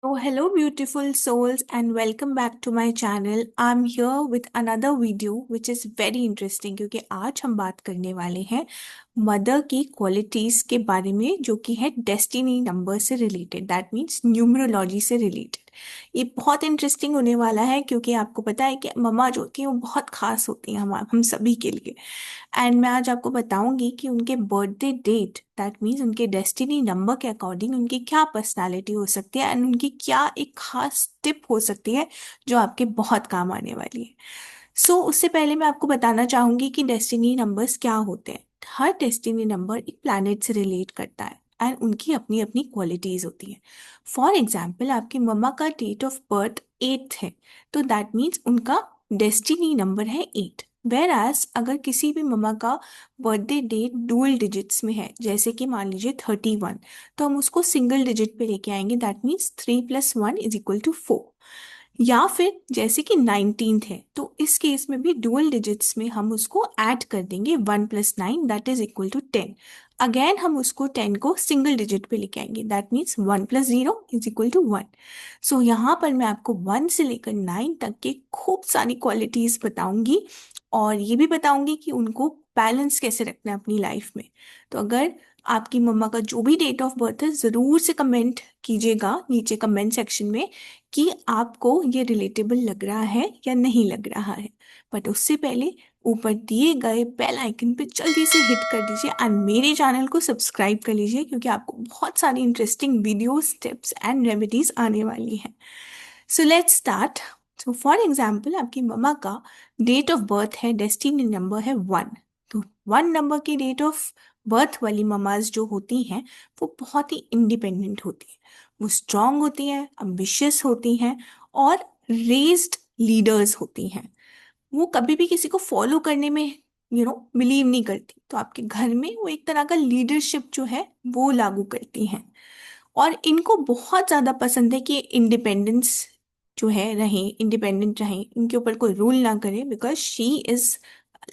Oh, hello, beautiful souls, and welcome back to my channel. I'm here with another video which is very interesting क्योंकि आज हम बात करने वाले हैं मदर की क्वालिटीज के बारे में जो कि है डेस्टिनी नंबर से रिलेटेड, दैट मीन्स न्यूमरोलॉजी से रिलेटेड। ये बहुत इंटरेस्टिंग होने वाला है क्योंकि आपको पता है कि मम्मा जो होती हैं वो बहुत खास होती हैं हम सभी के लिए। एंड मैं आज आपको बताऊंगी कि उनके बर्थडे डेट, दैट मीन्स उनके डेस्टिनी नंबर के अकॉर्डिंग उनकी क्या पर्सनालिटी हो सकती है एंड उनकी क्या एक खास टिप हो सकती है जो आपके बहुत काम आने वाली है। उससे पहले मैं आपको बताना चाहूंगी कि डेस्टिनी नंबर्स क्या होते हैं। हर डेस्टिनी नंबर एक प्लैनेट से रिलेट करता है एंड उनकी अपनी अपनी क्वालिटीज होती हैं। फॉर एग्जाम्पल, आपकी मम्मा का डेट ऑफ बर्थ 8 है, तो दैट मीन्स उनका डेस्टिनी नंबर है 8। वेर एज अगर किसी भी मम्मा का बर्थडे डेट डुअल डिजिट्स में है, जैसे कि मान लीजिए 31, तो हम उसको सिंगल डिजिट पे लेके आएंगे, दैट मीन्स 3+1 = 4। या फिर जैसे कि 19th है, तो इस केस में भी डुअल डिजिट्स में हम उसको ऐड कर देंगे, 1+9 = 10। अगेन हम उसको 10 को सिंगल डिजिट पे लेके आएंगे, दैट मीन्स 1+0 = 1। यहाँ पर मैं आपको 1 से लेकर 9 तक के खूब सारी क्वालिटीज बताऊंगी और ये भी बताऊंगी कि उनको बैलेंस कैसे रखना है अपनी लाइफ में। तो अगर आपकी मम्मा का जो भी डेट ऑफ बर्थ है, ज़रूर से कमेंट कीजिएगा नीचे कमेंट सेक्शन में कि आपको ये रिलेटेबल लग रहा है या नहीं लग रहा है। बट उससे पहले ऊपर दिए गए बेल आइकन पे जल्दी से हिट कर दीजिए एंड मेरे चैनल को सब्सक्राइब कर लीजिए क्योंकि आपको बहुत सारी interesting videos, tips and remedies आने वाली हैं। Let's start. फॉर एग्जाम्पल, आपकी मम्मा का डेट ऑफ बर्थ है, डेस्टिनी नंबर है 1। तो 1 नंबर की डेट ऑफ बर्थ वाली ममाज जो होती हैं वो बहुत ही इंडिपेंडेंट होती हैं। वो स्ट्रांग होती हैं, अम्बिशियस होती हैं और रेज्ड लीडर्स होती हैं। वो कभी भी किसी को फॉलो करने में बिलीव नहीं करती। तो आपके घर में वो एक तरह का लीडरशिप जो है वो लागू करती हैं। और इनको बहुत ज़्यादा पसंद है कि इंडिपेंडेंस जो है रहे, इंडिपेंडेंट रहे, इनके ऊपर कोई रूल ना करे, because she is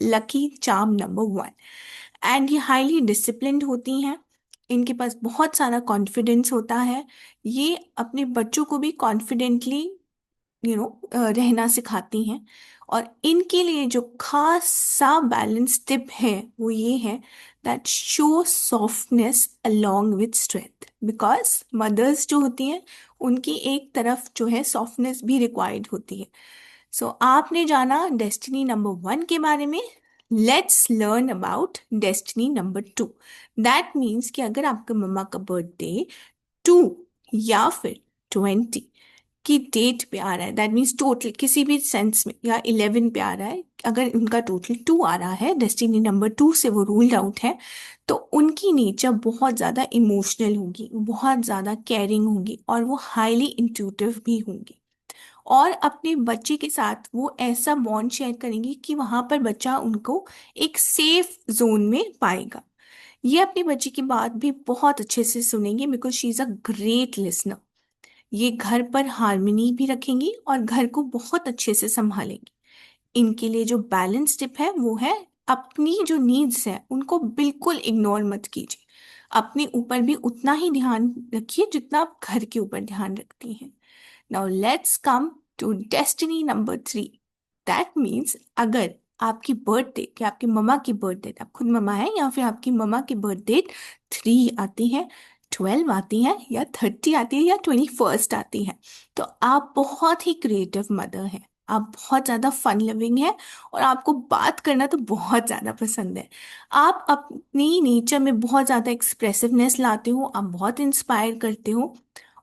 lucky charm number 1। And ये हाईली डिसिप्लिन्ड होती हैं। इनके पास बहुत सारा कॉन्फिडेंस होता है। ये अपने बच्चों को भी कॉन्फिडेंटली रहना सिखाती हैं। और इनके लिए जो खास सा बैलेंस टिप है वो ये है that show softness along with strength, because mothers जो होती हैं उनकी एक तरफ जो है सॉफ्टनेस भी रिक्वायर्ड होती है। आपने जाना डेस्टिनी नंबर 1 के बारे में। Let's learn about destiny number 2। That means कि अगर आपके मम्मा का बर्थडे 2 या फिर 20 की डेट पे आ रहा है, दैट मीन्स टोटल किसी भी सेंस में, या 11 पे आ रहा है, अगर उनका टोटल 2 आ रहा है, डेस्टिनी नंबर 2 से वो रूल्ड आउट है, तो उनकी नेचर बहुत ज़्यादा इमोशनल होगी, बहुत ज़्यादा केयरिंग होगी और वो हाईली इंट्यूटिव भी होंगी। और अपने बच्चे के साथ वो ऐसा बॉन्ड शेयर करेंगी कि वहाँ पर बच्चा उनको एक सेफ जोन में पाएगा। ये अपने बच्चे की बात भी बहुत अच्छे से सुनेंगे because she is a great listener. ये घर पर हार्मनी भी रखेंगी और घर को बहुत अच्छे से संभालेंगी। इनके लिए जो बैलेंस टिप है वो है, अपनी जो नीड्स है उनको बिल्कुल इग्नोर मत कीजिए। अपने ऊपर भी उतना ही ध्यान रखिए जितना आप घर के ऊपर ध्यान रखती हैं। Now let's come to destiny number 3। That means अगर आपकी बर्थडे, कि आपकी मम्मा की बर्थडे, आप खुद मम्मा है या फिर आपकी मम्मा की बर्थडे 3 आती है, 12 आती है या 30 आती है या 21 आती है, तो आप बहुत ही क्रिएटिव मदर हैं। आप बहुत ज़्यादा फन लविंग है और आपको बात करना तो बहुत ज़्यादा पसंद है। आप अपनी नेचर में बहुत ज़्यादा एक्सप्रेसिवनेस लाते हो, आप बहुत इंस्पायर करते हो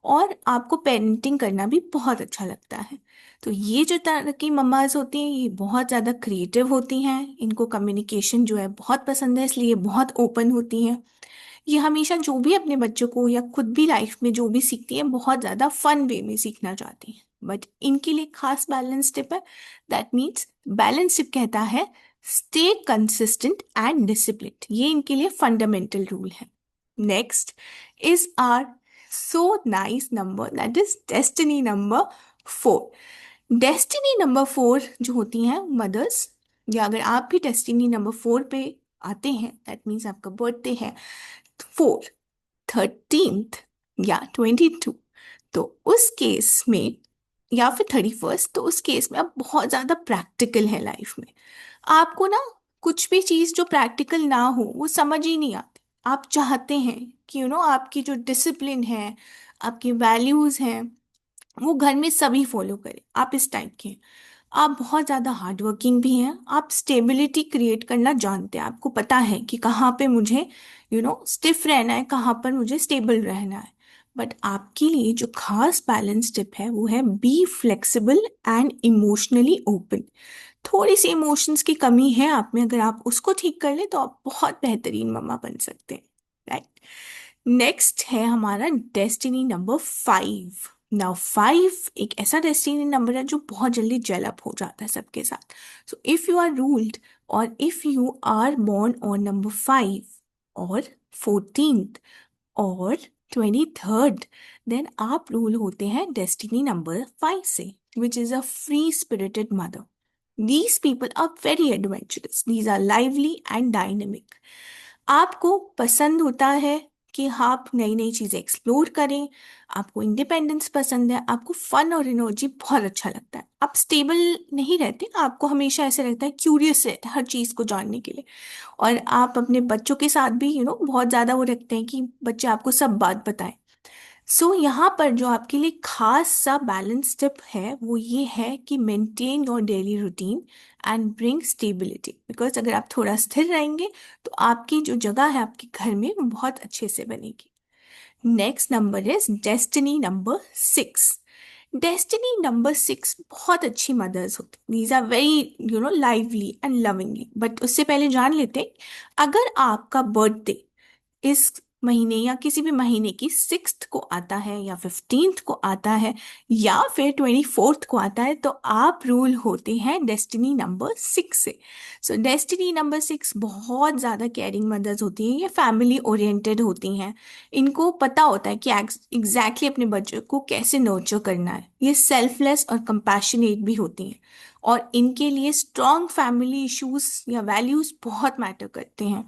और आपको पेरेंटिंग करना भी बहुत अच्छा लगता है। तो ये जो तरह की मम्माज होती हैं ये बहुत ज़्यादा क्रिएटिव होती हैं। इनको कम्युनिकेशन जो है बहुत पसंद है, इसलिए बहुत ओपन होती हैं। ये हमेशा जो भी अपने बच्चों को या खुद भी लाइफ में जो भी सीखती हैं बहुत ज़्यादा फन वे में सीखना चाहती हैं। बट इनके लिए खास बैलेंस टिप है। दैट मीन्स बैलेंस टिप कहता है स्टे कंसिस्टेंट एंड डिसिप्लिन। ये इनके लिए फंडामेंटल रूल है। Next is are so nice number, that is destiny number 4। Destiny number 4 जो होती हैं मदर्स, या अगर आप भी डेस्टिनी नंबर 4 पे आते हैं, दैट मीन्स आपका बर्थडे है 4, 13th या 22, तो उस केस में, या फिर 31st, तो उस केस में आप बहुत ज़्यादा प्रैक्टिकल है लाइफ में। आपको ना कुछ भी चीज़ जो प्रैक्टिकल ना हो वो समझ ही नहीं आती। आप चाहते हैं कि आपकी जो डिसिप्लिन है, आपकी वैल्यूज़ हैं, वो घर में सभी फॉलो करें। आप इस टाइप के हैं। आप बहुत ज़्यादा हार्ड वर्किंग भी हैं। आप स्टेबिलिटी क्रिएट करना जानते हैं। आपको पता है कि कहाँ पे मुझे स्टिफ रहना है, कहाँ पर मुझे स्टेबल रहना है। बट आपके लिए जो खास बैलेंस टिप है वो है be flexible and emotionally open. थोड़ी सी इमोशंस की कमी है आप में, अगर आप उसको ठीक कर ले तो आप बहुत बेहतरीन मम्मा बन सकते हैं। राइट। नेक्स्ट है हमारा डेस्टिनी नंबर 5। नाउ 5 एक ऐसा डेस्टिनी नंबर है जो बहुत जल्दी जेल अप हो जाता है सबके साथ। So if you are ruled, और if you are born on number 5 और 14th और 23rd, देन आप रूल होते हैं डेस्टिनी नंबर 5 से, which is a free spirited mother. These people are very adventurous. These are lively and dynamic. आपको पसंद होता है कि आप नई नई चीज़ें एक्सप्लोर करें। आपको इंडिपेंडेंस पसंद है। आपको फन और एनर्जी बहुत अच्छा लगता है। आप स्टेबल नहीं रहते। आपको हमेशा ऐसे लगता है, क्यूरियस रहता है हर चीज़ को जानने के लिए। और आप अपने बच्चों के साथ भी बहुत ज़्यादा वो रखते हैं कि बच्चे आपको सब बात बताएं। सो यहाँ पर जो आपके लिए खास सा बैलेंस टिप है वो ये है कि maintain your daily routine and bring stability. Because अगर आप थोड़ा स्थिर रहेंगे तो आपकी जो जगह है आपके घर में वो बहुत अच्छे से बनेगी। Next number is destiny number 6। Destiny number 6 बहुत अच्छी मदर्स होती। These are very lively and lovingly. But उससे पहले जान लेते हैं, अगर आपका बर्थडे इस महीने या किसी भी महीने की 6th को आता है, या 15th को आता है, या फिर 24th को आता है, तो आप रूल होते हैं डेस्टिनी नंबर 6 से। सो डेस्टिनी नंबर 6 बहुत ज़्यादा केयरिंग मदर्स होती हैं। ये फैमिली ओरिएंटेड होती हैं। इनको पता होता है कि एग्जैक्टली अपने बच्चों को कैसे नर्चर करना है। ये सेल्फलेस और कंपैशनेट भी होती हैं। और इनके लिए स्ट्रॉन्ग फैमिली इश्यूज या वैल्यूज बहुत मैटर करते हैं।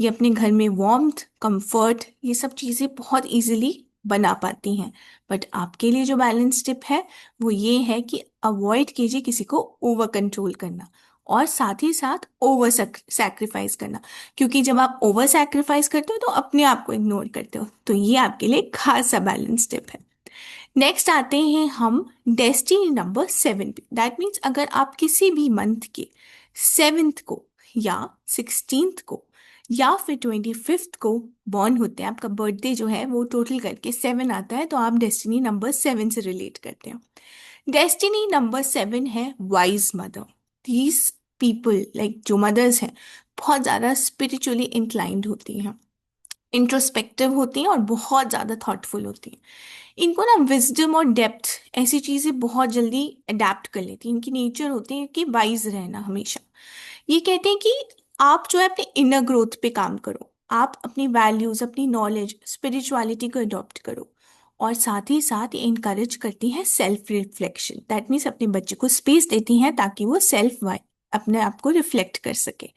ये अपने घर में वार्मथ, कंफर्ट, ये सब चीज़ें बहुत इजीली बना पाती हैं। बट आपके लिए जो बैलेंस टिप है वो ये है कि अवॉइड कीजिए किसी को ओवर कंट्रोल करना, और साथ ही साथ ओवर सैक्रिफाइस करना। क्योंकि जब आप ओवर सैक्रिफाइस करते हो तो अपने आप को इग्नोर करते हो। तो ये आपके लिए खास सा बैलेंस टिप है। नेक्स्ट आते हैं हम डेस्टिनी नंबर 7 पे। दैट मीन्स अगर आप किसी भी मंथ के 7th को, या 16th को, या फिर 25th को बॉर्न होते हैं, आपका बर्थडे जो है वो टोटल करके 7 आता है, तो आप डेस्टिनी नंबर 7 से रिलेट करते हैं। डेस्टिनी नंबर 7 है wise mother. These people, like जो मदर्स हैं, बहुत ज़्यादा स्पिरिचुअली इंक्लाइंड होती हैं, इंट्रोस्पेक्टिव होती हैं और बहुत ज़्यादा थॉटफुल होती हैं। इनको ना विजडम और डेप्थ ऐसी चीज़ें बहुत जल्दी अडेप्ट कर लेती हैं। इनकी नेचर होती है कि वाइज रहना हमेशा। ये कहते हैं कि आप जो है अपने इनर ग्रोथ पे काम करो। आप अपनी वैल्यूज, अपनी नॉलेज, स्पिरिचुअलिटी को अडॉप्ट करो। और साथ ही साथ ये इनकरेज करती हैं सेल्फ रिफ्लेक्शन। दैट मीन्स अपने बच्चे को स्पेस देती हैं ताकि वो सेल्फ अपने आप को रिफ्लेक्ट कर सके।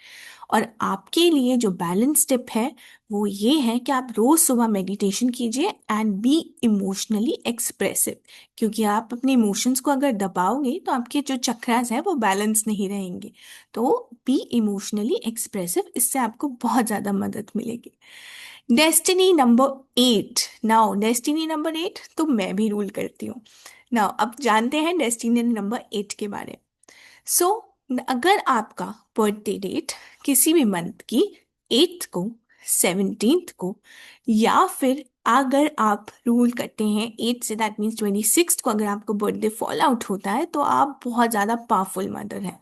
और आपके लिए जो बैलेंस टिप है वो ये है कि आप रोज सुबह मेडिटेशन कीजिए एंड बी इमोशनली एक्सप्रेसिव। क्योंकि आप अपने इमोशंस को अगर दबाओगे तो आपके जो चक्रास हैं वो बैलेंस नहीं रहेंगे। तो बी इमोशनली एक्सप्रेसिव, इससे आपको बहुत ज़्यादा मदद मिलेगी। Destiny number 8। Now destiny number 8 तो मैं भी रूल करती हूँ। नाउ अब जानते हैं डेस्टिनी नंबर 8 के बारे में। सो अगर आपका बर्थडे डेट किसी भी मंथ की 8th को, 17th को, या फिर अगर आप रूल करते हैं 8 से, दैट मीन्स 26th को अगर आपको बर्थडे फॉल आउट होता है, तो आप बहुत ज़्यादा पावरफुल मदर हैं।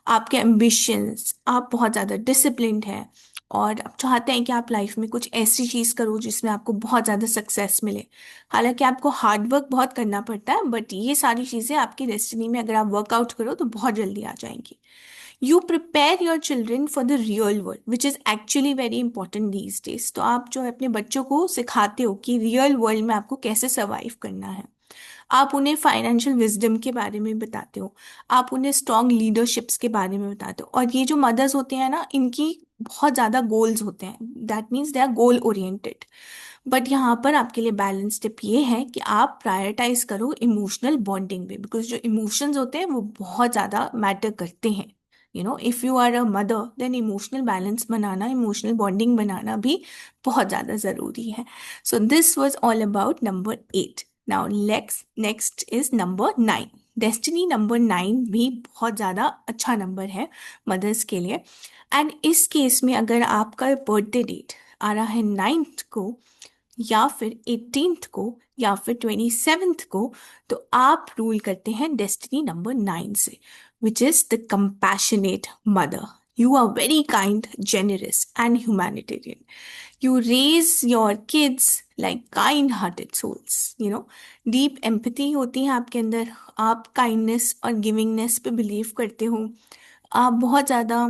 आपके एम्बिशंस, आप बहुत ज़्यादा डिसिप्लिन्ड हैं, और आप चाहते हैं कि आप लाइफ में कुछ ऐसी चीज़ करो जिसमें आपको बहुत ज़्यादा सक्सेस मिले। हालांकि आपको हार्ड वर्क बहुत करना पड़ता है, बट ये सारी चीज़ें आपकी डेस्टिनी में अगर आप वर्कआउट करो तो बहुत जल्दी आ जाएंगी। You prepare your children for the real world, which is actually very important these days. तो आप जो है अपने बच्चों को सिखाते हो कि रियल वर्ल्ड में आपको कैसे सर्वाइव करना है। आप उन्हें फाइनेंशियल विजडम के बारे में बताते हो। आप उन्हें स्ट्रॉन्ग लीडरशिप्स के बारे में बताते हो। और ये जो मदर्स होते हैं ना, इनकी बहुत ज़्यादा गोल्स होते हैं। That means they are goal oriented. But यहाँ पर आपके लिए बैलेंस टिप ये है कि आप प्रायोरिटाइज करो इमोशनल बॉन्डिंग में, बिकॉज जो इमोशंस होते हैं वो बहुत ज़्यादा मैटर करते हैं। If you are a mother then emotional balance बनाना, इमोशनल बॉन्डिंग बनाना भी बहुत ज़्यादा ज़रूरी है। So this was all about number 8। Now next is number 9। Destiny number 9 भी बहुत ज़्यादा अच्छा नंबर है मदर्स के लिए। एंड इस केस में अगर आपका बर्थडे डेट आ रहा है 9th को, या फिर 18th को, या फिर 27th को, तो आप रूल करते हैं डेस्टिनी नंबर 9 से, which is the compassionate mother. You are very kind, generous and humanitarian. You raise your kids like kind-hearted souls, deep empathy होती है आपके अंदर। आप काइंडनेस और गिविंगनेस पे बिलीव करते हो। आप बहुत ज़्यादा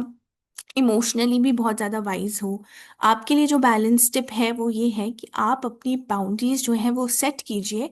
इमोशनली भी बहुत ज़्यादा वाइज हो। आपके लिए जो बैलेंस टिप है वो ये है कि आप अपनी बाउंड्रीज जो है वो सेट कीजिए।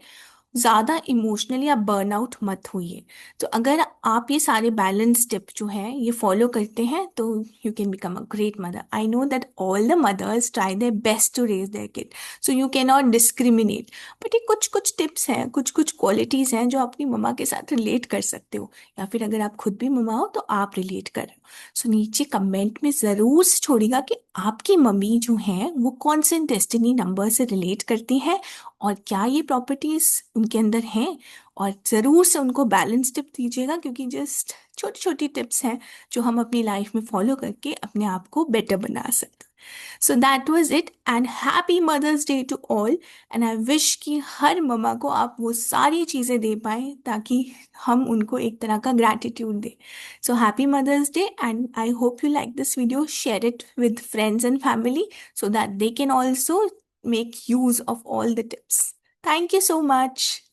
ज़्यादा इमोशनली आप बर्नआउट मत होइए। तो अगर आप ये सारे बैलेंस टिप जो है ये फॉलो करते हैं तो you can become a great mother. I know that all the mothers try their best to raise their kid, so you can not discriminate. But ये कुछ कुछ टिप्स हैं, कुछ कुछ क्वालिटीज़ हैं जो अपनी मम्मा के साथ रिलेट कर सकते हो, या फिर अगर आप खुद भी मम्मा हो तो आप रिलेट कर रहे हो। सो नीचे कमेंट में ज़रूर से छोड़िएगा कि आपकी मम्मी जो हैं वो कौन से डेस्टिनी नंबर से रिलेट करती हैं और क्या ये प्रॉपर्टीज उनके अंदर हैं। और ज़रूर से उनको बैलेंस टिप दीजिएगा, क्योंकि जस्ट छोटी छोटी टिप्स हैं जो हम अपनी लाइफ में फॉलो करके अपने आप को बेटर बना सकते हैं। So that was it, and happy mother's day to all. And I wish कि हर ममा को आप वो सारी चीज़ें दे पाएँ ताकि हम उनको एक तरह का ग्रैटिट्यूड दें। So happy Mother's Day, and I hope you like this video. Share it with friends and family so that they can also make use of all the tips. Thank you so much.